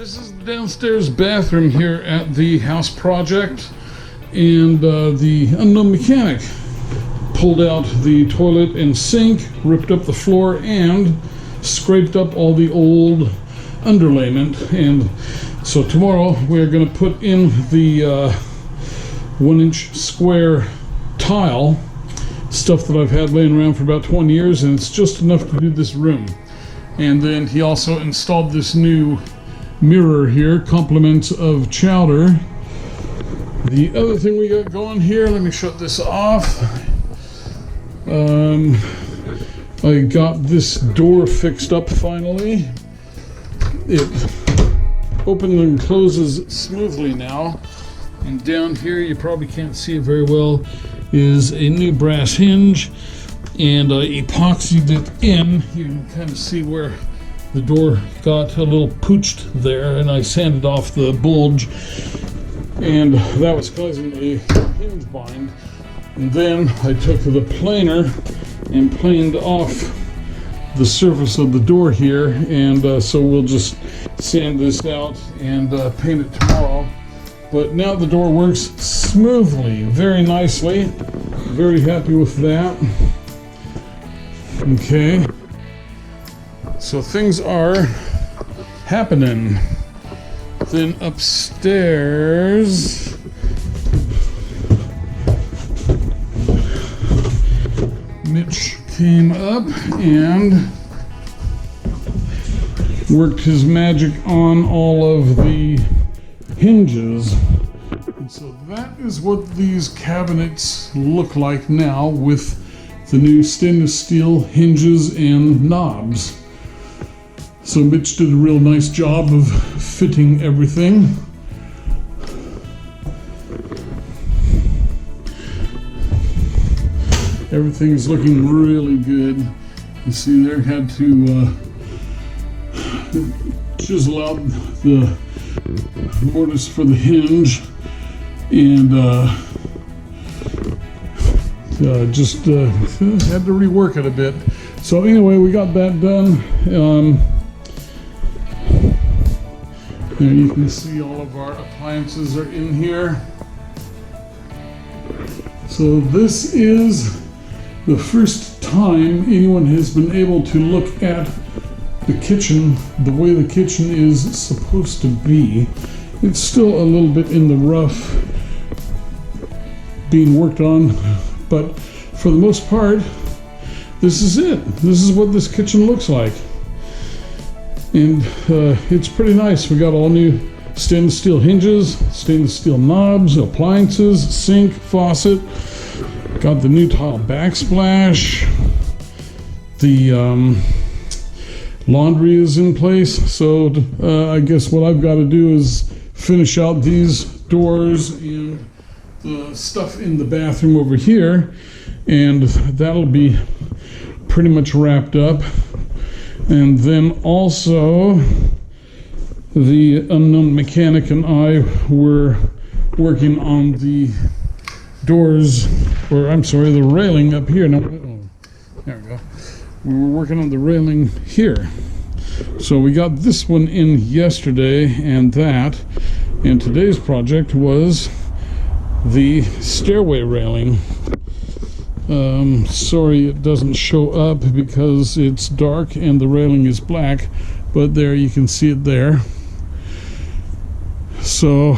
This is the downstairs bathroom here at the house project, and the unknown mechanic pulled out the toilet and sink, ripped up the floor, and scraped up all the old underlayment. And so tomorrow we're going to put in the 1-inch square tile, stuff that I've had laying around for about 20 years, and it's just enough to do this room. And then he also installed this new mirror here, compliments of Chowder. The other thing we got going here, let me shut this off. I got this door fixed up finally. It opens and closes smoothly now. And down here, you probably can't see it very well, is a new brass hinge, and I epoxied it in. You can kind of see where the door got a little pooched there, and I sanded off the bulge, and that was causing a hinge bind. And then I took the planer and planed off the surface of the door here, and so we'll just sand this out and paint it tomorrow. But now the door works smoothly, very nicely. Very happy with that. Okay. So things are happening. Then upstairs, Mitch came up and worked his magic on all of the hinges. And so that is what these cabinets look like now, with the new stainless steel hinges and knobs. So Mitch did a real nice job of fitting everything. Everything's looking really good. You see there, had to chisel out the mortise for the hinge, and just had to rework it a bit. So anyway, we got that done. There you can see all of our appliances are in here. So this is the first time anyone has been able to look at the kitchen the way the kitchen is supposed to be. It's still a little bit in the rough, being worked on, but for the most part, this is it. This is what this kitchen looks like. And it's pretty nice. We got all new stainless steel hinges, stainless steel knobs, appliances, sink, faucet. Got the new tile backsplash. The laundry is in place. So I guess what I've got to do is finish out these doors and the stuff in the bathroom over here, and that'll be pretty much wrapped up. And then also the unknown mechanic and I were working on the doors, or I'm sorry, the railing up here. No, there we go. We were working on the railing here. So we got this one in yesterday and that, and today's project was the stairway railing. Sorry it doesn't show up because it's dark and the railing is black, but there you can see it there. So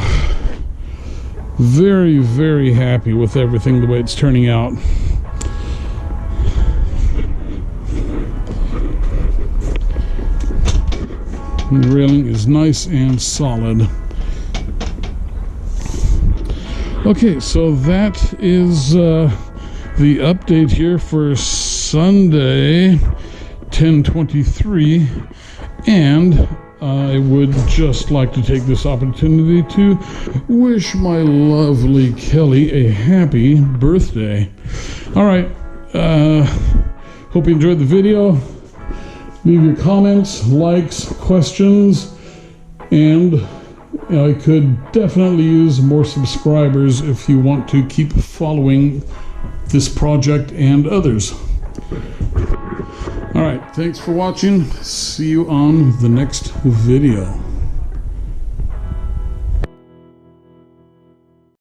very, very happy with everything, the way it's turning out. The railing is nice and solid. Okay, so that is the update here for Sunday, 10/23, and I would just like to take this opportunity to wish my lovely Kelly a happy birthday. All right, hope you enjoyed the video. Leave your comments, likes, questions, and I could definitely use more subscribers if you want to keep following this project and others. All right, thanks for watching. See you on the next video.